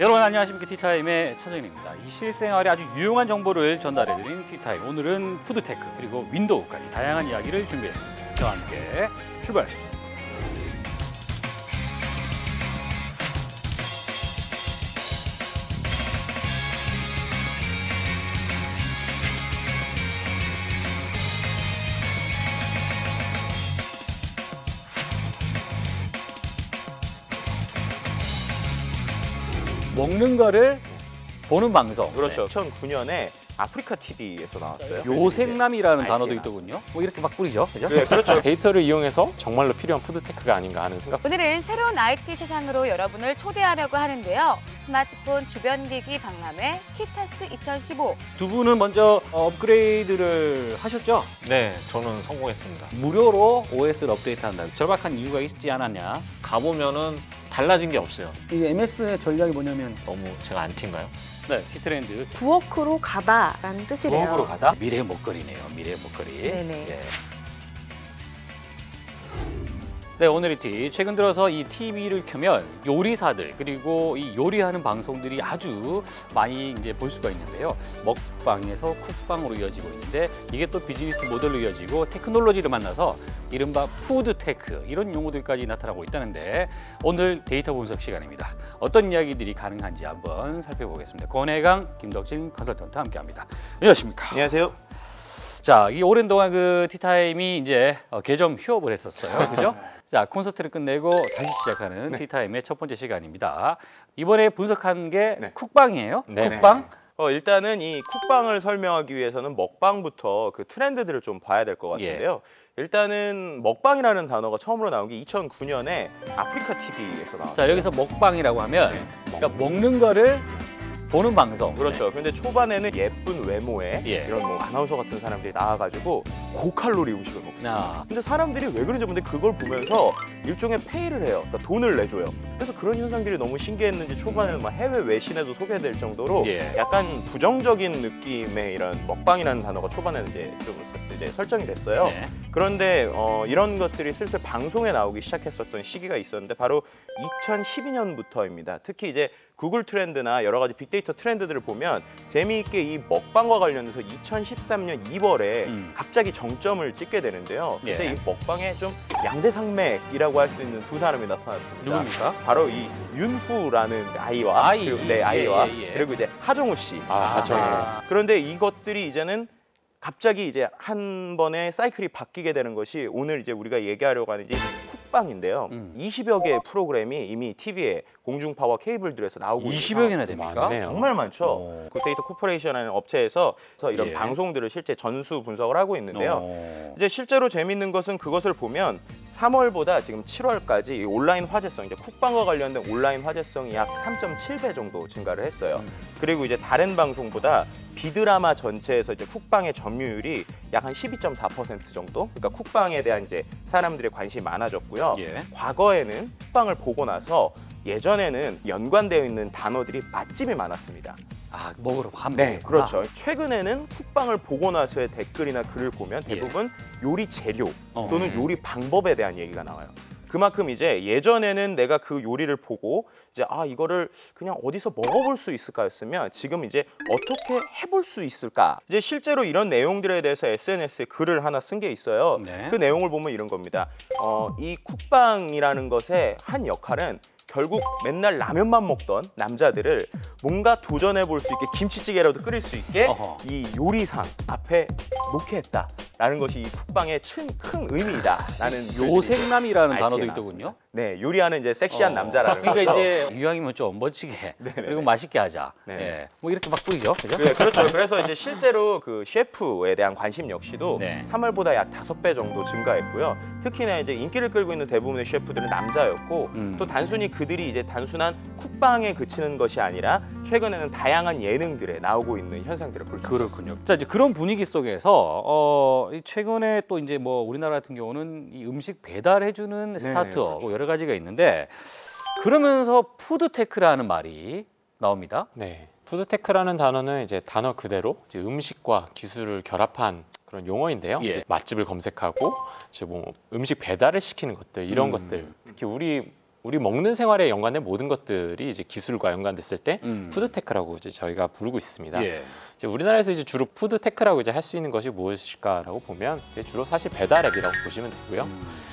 여러분 안녕하십니까. 티타임의 차정인입니다. 이 실생활에 아주 유용한 정보를 전달해드린 티타임. 오늘은 푸드테크 그리고 윈도우까지 다양한 이야기를 준비했습니다. 저와 함께 출발하시죠. 먹는 거를 보는 방송. 그렇죠. 2009년에 아프리카 TV에서 나왔어요. 요생남이라는 단어도 있더군요. 뭐 이렇게 막 뿌리죠, 그죠? 네, 그렇죠. 데이터를 이용해서 정말로 필요한 푸드테크가 아닌가 하는 생각. 오늘은 새로운 IT 세상으로 여러분을 초대하려고 하는데요. 스마트폰 주변기기 박람회 키타스 2015. 두 분은 먼저 업그레이드를 하셨죠? 네, 저는 성공했습니다. 무료로 OS를 업데이트한다. 절박한 이유가 있지 않았냐? 가보면은 달라진 게 없어요. 이 MS의 전략이 뭐냐면 너무 제가 안티인가요? 네, 키트렌드. 부엌으로 가다라는 뜻이래요. 부엌으로 가다? 미래의 목걸이네요, 미래의 목걸이. 네네. 예. 네, 오늘의 팁. 최근 들어서 이 TV를 켜면 요리사들 그리고 이 요리하는 방송들이 아주 많이 이제 볼 수가 있는데요. 먹방에서 쿡방으로 이어지고 있는데 이게 또 비즈니스 모델로 이어지고 테크놀로지를 만나서 이른바 푸드테크 이런 용어들까지 나타나고 있다는데 오늘 데이터 분석 시간입니다. 어떤 이야기들이 가능한지 한번 살펴보겠습니다. 권혜강, 김덕진 컨설턴트와 함께합니다. 안녕하십니까? 안녕하세요. 자, 이 오랜 동안 그 티타임이 이제 계정 휴업을 했었어요. 그죠? 자, 콘서트를 끝내고 다시 시작하는 티타임의 첫 번째 시간입니다. 이번에 분석한 게 쿡방이에요. 네. 쿡방. 일단은 이 쿡방을 설명하기 위해서는 먹방부터 그 트렌드들을 좀 봐야 될 것 같은데요. 일단은 먹방이라는 단어가 처음으로 나온 게 2009년에 아프리카 TV에서 나왔어요. 자, 여기서 먹방이라고 하면 그러니까 먹는 거를 보는 방송. 그렇죠. 근데 초반에는 예쁜 외모에 예. 이런 뭐 아나운서 같은 사람들이 나와가지고 고칼로리 음식을 먹습니다. 아. 근데 사람들이 왜 그런지 모르는데 그걸 보면서 일종의 페이를 해요. 그러니까 돈을 내줘요. 그래서 그런 현상들이 너무 신기했는지 초반에는 막 해외 외신에도 소개될 정도로 예. 약간 부정적인 느낌의 이런 먹방이라는 단어가 초반에는 이제 좀 이제 설정이 됐어요. 네. 그런데 이런 것들이 슬슬 방송에 나오기 시작했었던 시기가 있었는데 바로 2012년부터입니다. 특히 이제 구글 트렌드나 여러 가지 빅데이터 트렌드들을 보면 재미있게 이 먹방과 관련해서 2013년 2월에 갑자기 정점을 찍게 되는데요. 그때 예. 이 먹방에 좀 양대산맥이라고 할 수 있는 두 사람이 나타났습니다. 누굽니까? 바로 이 윤후라는 아이와 아이. 그리고, 아이와 예. 그리고 이제 하정우 씨. 하정우. 그런데 이것들이 이제는 갑자기 이제 한 번에 사이클이 바뀌게 되는 것이 오늘 이제 우리가 얘기하려고 하는 이 쿡방인데요. 20여 개의 프로그램이 이미 TV에 공중파와 케이블들에서 나오고 20여 개나 됩니까? 많네요. 정말 많죠. 굿데이터 코퍼레이션이라는 업체에서 이런 예. 방송들을 실제 전수 분석을 하고 있는데요. 이제 실제로 재밌는 것은 그것을 보면 3월보다 지금 7월까지 온라인 화제성, 이제 쿡방과 관련된 온라인 화제성이 약 3.7배 정도 증가를 했어요. 그리고 이제 다른 방송보다 비드라마 전체에서 이제 쿡방의 점유율이 약 한 12.4% 정도. 그러니까 쿡방에 대한 이제 사람들의 관심이 많아졌고요. 예. 과거에는 쿡방을 보고 나서 예전에는 연관되어 있는 단어들이 맛집이 많았습니다. 아, 먹으러 가면 네, 되겠구나. 그렇죠. 최근에는 쿡방을 보고 나서의 댓글이나 글을 보면 대부분 요리 재료 또는 요리 방법에 대한 얘기가 나와요. 그만큼 이제 예전에는 내가 그 요리를 보고 이제 이거를 그냥 어디서 먹어볼 수 있을까였으면 지금 이제 어떻게 해볼 수 있을까? 이제 실제로 이런 내용들에 대해서 SNS에 글을 하나 쓴 게 있어요. 네. 그 내용을 보면 이런 겁니다. 이 쿡방이라는 것의 한 역할은 결국 맨날 라면만 먹던 남자들을 뭔가 도전해 볼 수 있게 김치찌개라도 끓일 수 있게 어허. 이 요리상 앞에 놓게 했다라는 것이 이 쿡방의 큰 의미이다라는 요생남이라는 알지에 단어도 나왔습니다. 있더군요. 네, 요리하는 이제 섹시한 남자라는 그러니까 거죠. 이제 이왕이면 좀 멋지게 그리고 맛있게 하자. 네. 예. 뭐 이렇게 막 뿌리죠, 그죠? 네, 그렇죠. 그래서 이제 실제로 그 셰프에 대한 관심 역시도 네. 3월보다 약 5배 정도 증가했고요. 특히나 이제 인기를 끌고 있는 대부분의 셰프들은 남자였고 또 단순히 그들이 이제 단순한 쿡방에 그치는 것이 아니라 최근에는 다양한 예능들에 나오고 있는 현상들을 볼 수 있습니다. 그렇군요. 자, 이제 그런 분위기 속에서 이 최근에 또 이제 뭐 우리나라 같은 경우는 이 음식 배달해주는 스타트업 뭐 여러 가지가 있는데 그러면서 푸드테크라는 말이 나옵니다. 네. 푸드테크라는 단어는 이제 단어 그대로 이제 음식과 기술을 결합한 그런 용어인데요. 예. 이제 맛집을 검색하고 이제 뭐 음식 배달을 시키는 것들 이런 것들 특히 우리 먹는 생활에 연관된 모든 것들이 이제 기술과 연관됐을 때 푸드테크라고 이제 저희가 부르고 있습니다. 예. 이제 우리나라에서 이제 주로 푸드테크라고 이제 할 수 있는 것이 무엇일까라고 보면 이제 주로 사실 배달앱이라고 보시면 되고요.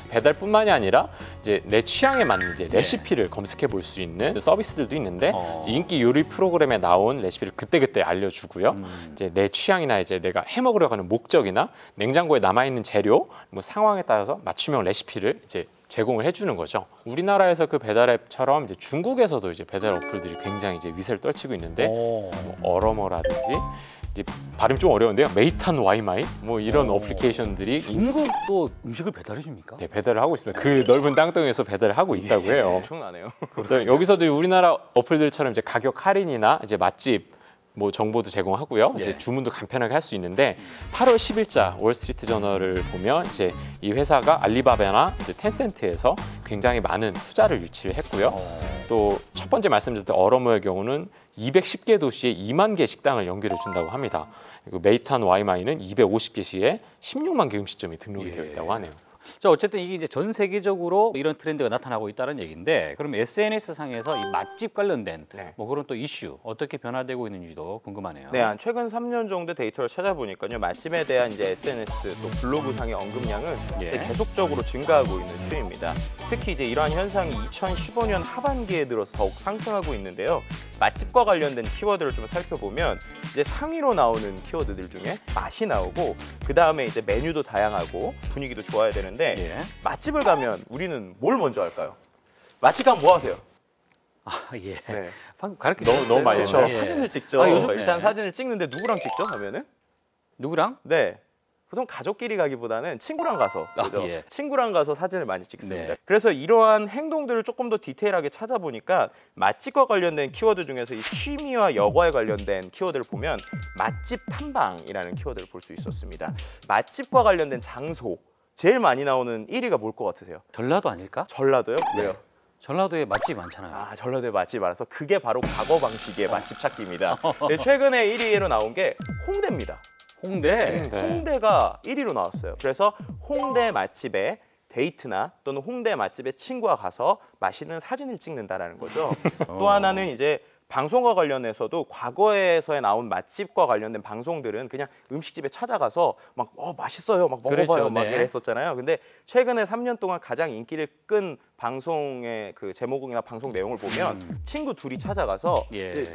배달뿐만이 아니라 이제 내 취향에 맞는 이제 레시피를 검색해 볼 수 있는 서비스들도 있는데 인기 요리 프로그램에 나온 레시피를 그때그때 알려주고요. 이제 내 취향이나 이제 내가 해 먹으려고 하는 목적이나 냉장고에 남아 있는 재료, 뭐 상황에 따라서 맞춤형 레시피를 이제 제공을 해주는 거죠. 우리나라에서 그 배달앱처럼 이제 중국에서도 이제 배달 어플들이 굉장히 이제 위세를 떨치고 있는데 뭐 어러머라든지 이제 발음 좀 어려운데요. 메이탄 와이마이 뭐 이런 어플리케이션들이 중국도 음식을 배달해 줍니까? 네, 배달을 하고 있습니다. 그 넓은 땅덩이에서 배달을 하고 있다고 해요. 엄청나네요. 그래서 여기서도 우리나라 어플들처럼 이제 가격 할인이나 이제 맛집 뭐 정보도 제공하고요. 이제 주문도 간편하게 할 수 있는데 8월 10일자 월스트리트 저널을 보면 이제 이 회사가 알리바바나 이제 텐센트에서 굉장히 많은 투자를 유치를 했고요. 또 첫 번째 말씀드렸던 어러머의 경우는 210개 도시에 2만 개 식당을 연결해 준다고 합니다. 그리고 메이탄 와이마이는 250개 시에 16만 개 음식점이 등록이 되어 있다고 하네요. 자, 어쨌든 이게 이제 전 세계적으로 이런 트렌드가 나타나고 있다는 얘기인데, 그럼 SNS 상에서 이 맛집 관련된 뭐 그런 또 이슈 어떻게 변화되고 있는지도 궁금하네요. 네, 한 최근 3년 정도 데이터를 찾아보니까요, 맛집에 대한 이제 SNS 또 블로그상의 언급량은 계속적으로 증가하고 있는 추이입니다. 특히 이제 이러한 현상이 2015년 하반기에 들어서 더욱 상승하고 있는데요. 맛집과 관련된 키워드를 좀 살펴보면 이제 상위로 나오는 키워드들 중에 맛이 나오고 그 다음에 이제 메뉴도 다양하고 분위기도 좋아야 되는데 맛집을 가면 우리는 뭘 먼저 할까요? 맛집 가면 뭐 하세요? 아, 예. 네. 방금 가르쳐 너무 많이 그렇죠. 했네요. 사진을 찍죠. 아, 요즘- 일단 네. 사진을 찍는데 누구랑 찍죠? 하면은 누구랑? 네. 보통 가족끼리 가기보다는 친구랑 가서 그죠? 예. 친구랑 가서 사진을 많이 찍습니다. 네. 그래서 이러한 행동들을 조금 더 디테일하게 찾아보니까 맛집과 관련된 키워드 중에서 이 취미와 여가에 관련된 키워드를 보면 맛집 탐방이라는 키워드를 볼 수 있었습니다. 맛집과 관련된 장소 제일 많이 나오는 1위가 뭘 것 같으세요? 전라도 아닐까? 전라도요? 왜요? 전라도에 맛집이 많잖아요. 아, 전라도의 맛집 알아서 그게 바로 과거 방식의 맛집 찾기입니다. 네, 최근에 1위로 나온 게 홍대입니다. 홍대. 홍대가 1위로 나왔어요. 그래서 홍대 맛집에 데이트나 또는 홍대 맛집에 친구와 가서 맛있는 사진을 찍는다라는 거죠. 또 하나는 이제 방송과 관련해서도 과거에서에 나온 맛집과 관련된 방송들은 그냥 음식집에 찾아가서 막 맛있어요, 막 먹어봐요, 그렇죠, 막 네. 이랬었잖아요. 근데 최근에 3년 동안 가장 인기를 끈 방송의 그 제목이나 방송 내용을 보면 친구 둘이 찾아가서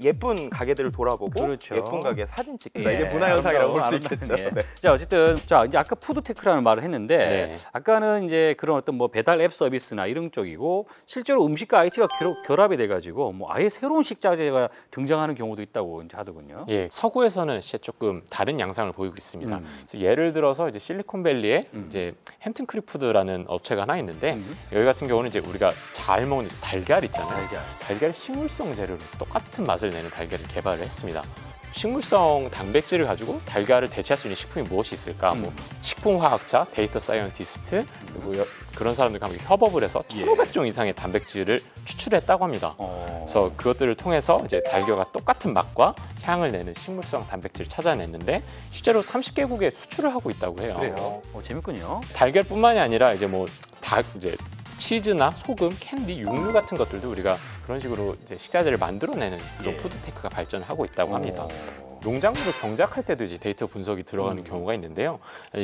예쁜 가게들을 돌아보고 그렇죠. 예쁜 가게 사진 찍다. 이게 문화 현상이라고 볼 수 있겠죠. 네. 자, 어쨌든 자 이제 아까 푸드테크라는 말을 했는데 아까는 이제 그런 어떤 뭐 배달 앱 서비스나 이런 쪽이고 실제로 음식과 IT가 결합이 돼가지고 뭐 아예 새로운 식자재가 등장하는 경우도 있다고 이제 하더군요. 예, 서구에서는 진짜 조금 다른 양상을 보이고 있습니다. 그래서 예를 들어서 이제 실리콘밸리에 이제 햄튼 크리푸드라는 업체가 하나 있는데 여기 같은 경우는 이제 우리가 잘 먹는 달걀 있잖아요. 달걀 식물성 재료로 똑같은 맛을 내는 달걀을 개발을 했습니다. 식물성 단백질을 가지고 달걀을 대체할 수 있는 식품이 무엇이 있을까? 뭐 식품화학자, 데이터 사이언티스트 그리고 그런 사람들과 함께 협업을 해서 1,500종 이상의 단백질을 추출했다고 합니다. 그래서 그것들을 통해서 이제 달걀과 똑같은 맛과 향을 내는 식물성 단백질을 찾아냈는데 실제로 30개국에 수출을 하고 있다고 해요. 그래요. 재밌군요. 달걀뿐만이 아니라 이제 뭐 이제 치즈나 소금, 캔디, 육류 같은 것들도 우리가 그런 식으로 이제 식자재를 만들어내는 그런 푸드테크가 발전을 하고 있다고 합니다. 농작물을 경작할 때도 이제 데이터 분석이 들어가는 경우가 있는데요.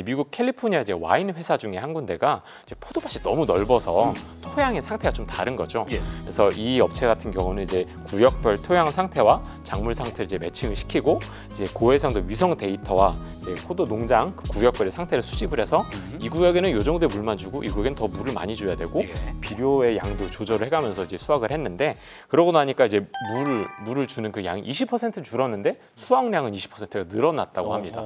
미국 캘리포니아 이제 와인 회사 중에 한 군데가 이제 포도밭이 너무 넓어서 토양의 상태가 좀 다른 거죠. 그래서 이 업체 같은 경우는 이제 구역별 토양 상태와 작물 상태를 이제 매칭을 시키고 이제 고해상도 위성 데이터와 이제 포도 농장 그 구역별의 상태를 수집을 해서 이 구역에는 이 정도의 물만 주고 이 구역에는 더 물을 많이 줘야 되고 비료의 양도 조절을 해가면서 이제 수확을 했는데 그러고 나니까 이제 물을 주는 그 양이 20% 줄었는데 수확량은 20%가 늘어났다고 합니다.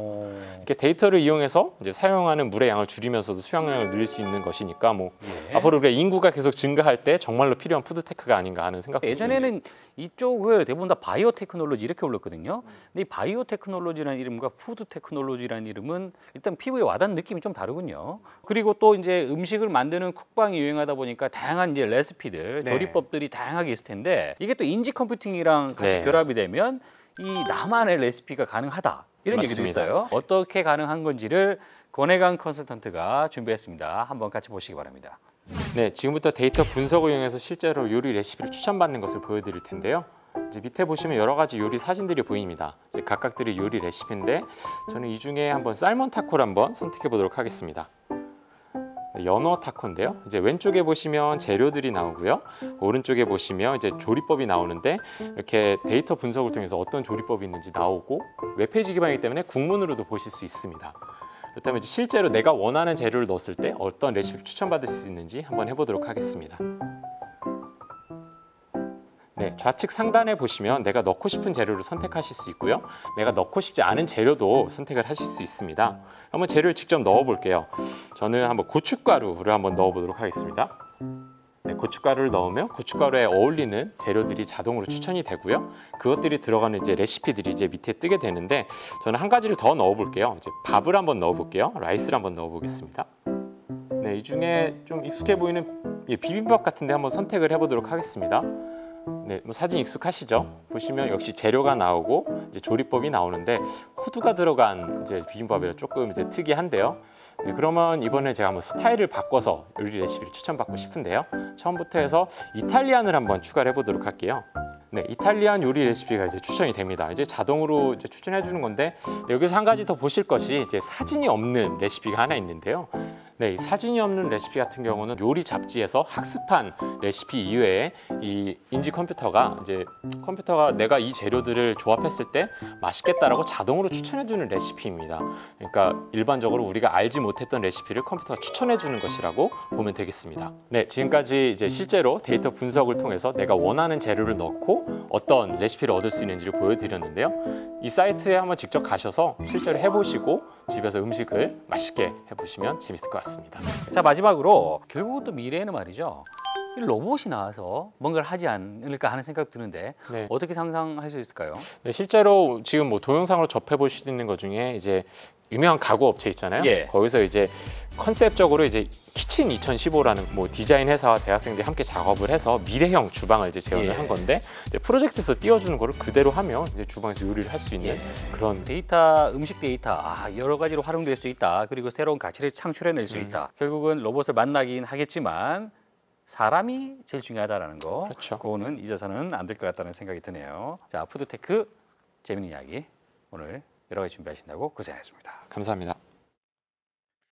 이렇게 데이터를 이용해서 이제 사용하는 물의 양을 줄이면서도 수확량을 늘릴 수 있는 것이니까 뭐 앞으로 우리가 인구가 계속 증가할 때 정말로 필요한 푸드테크가 아닌가 하는 생각도 예전에는 이쪽을 대부분 다 바이오 테크놀로지 이렇게 불렀거든요. 근데 이 바이오 테크놀로지라는 이름과 푸드 테크놀로지라는 이름은 일단 피부에 와닿는 느낌이 좀 다르군요. 그리고 또 이제 음식을 만드는 쿡방이 유행하다 보니까 다양한 이제 레시피들, 조리법들이 다양하게 있을 텐데 이게 또 인지 컴퓨팅이랑 같이 결합이 되면 이 나만의 레시피가 가능하다. 이런 얘기도 있어요. 어떻게 가능한 건지를 권혜강 컨설턴트가 준비했습니다. 한번 같이 보시기 바랍니다. 네, 지금부터 데이터 분석을 이용해서 실제로 요리 레시피를 추천받는 것을 보여드릴 텐데요. 이제 밑에 보시면 여러 가지 요리 사진들이 보입니다. 이제 각각들의 요리 레시피인데 저는 이 중에 한번 살몬 타코를 한번 선택해 보도록 하겠습니다. 네, 연어 타코인데요. 이제 왼쪽에 보시면 재료들이 나오고요. 오른쪽에 보시면 이제 조리법이 나오는데 이렇게 데이터 분석을 통해서 어떤 조리법이 있는지 나오고 웹페이지 기반이기 때문에 국문으로도 보실 수 있습니다. 그렇다면 이제 실제로 내가 원하는 재료를 넣었을 때 어떤 레시피를 추천받을 수 있는지 한번 해보도록 하겠습니다. 네, 좌측 상단에 보시면 내가 넣고 싶은 재료를 선택하실 수 있고요. 내가 넣고 싶지 않은 재료도 선택을 하실 수 있습니다. 한번 재료를 직접 넣어 볼게요. 저는 한번 고춧가루를 한번 넣어 보도록 하겠습니다. 네, 고춧가루를 넣으면 고춧가루에 어울리는 재료들이 자동으로 추천이 되고요. 그것들이 들어가는 이제 레시피들이 이제 밑에 뜨게 되는데 저는 한 가지를 더 넣어 볼게요. 이제 밥을 한번 넣어 볼게요. 라이스를 한번 넣어 보겠습니다. 네, 이 중에 좀 익숙해 보이는 비빔밥 같은데 한번 선택을 해 보도록 하겠습니다. 네, 뭐 사진 익숙하시죠? 보시면 역시 재료가 나오고 이제 조리법이 나오는데 호두가 들어간 이제 비빔밥이라 조금 이제 특이한데요. 네, 그러면 이번에 제가 한번 스타일을 바꿔서 요리 레시피를 추천받고 싶은데요. 처음부터 해서 이탈리안을 한번 추가를 해보도록 할게요. 네, 이탈리안 요리 레시피가 이제 추천이 됩니다. 이제 자동으로 이제 추천해 주는 건데 네, 여기서 한 가지 더 보실 것이 이제 사진이 없는 레시피가 하나 있는데요. 네, 이 사진이 없는 레시피 같은 경우는 요리 잡지에서 학습한 레시피 이외에 이 인지 컴퓨터가 내가 이 재료들을 조합했을 때 맛있겠다라고 자동으로 추천해주는 레시피입니다. 그러니까 일반적으로 우리가 알지 못했던 레시피를 컴퓨터가 추천해주는 것이라고 보면 되겠습니다. 네, 지금까지 이제 실제로 데이터 분석을 통해서 내가 원하는 재료를 넣고 어떤 레시피를 얻을 수 있는지를 보여드렸는데요. 이 사이트에 한번 직접 가셔서 실제로 해보시고 집에서 음식을 맛있게 해보시면 재밌을 것 같습니다. 자, 마지막으로 결국은 또 미래에는 말이죠. 이 로봇이 나와서 뭔가를 하지 않을까 하는 생각 드는데 네. 어떻게 상상할 수 있을까요? 네, 실제로 지금 뭐 동영상으로 접해볼 수 있는 것 중에 이제 유명한 가구 업체 있잖아요. 예. 거기서 이제 컨셉적으로 이제 키친 2015라는 뭐 디자인 회사와 대학생들이 함께 작업을 해서 미래형 주방을 이제 재현을 예. 한 건데 이제 프로젝트에서 띄워주는 거를 그대로 하면 이제 주방에서 요리를 할 수 있는 예. 그런 데이터, 음식 데이터 여러 가지로 활용될 수 있다. 그리고 새로운 가치를 창출해낼 수 있다. 결국은 로봇을 만나긴 하겠지만 사람이 제일 중요하다는 거. 그렇죠. 그거는 잊어서는 안 될 것 같다는 생각이 드네요. 자, 푸드테크 재밌는 이야기 오늘 여러 가지 준비하신다고 고생하셨습니다. 감사합니다.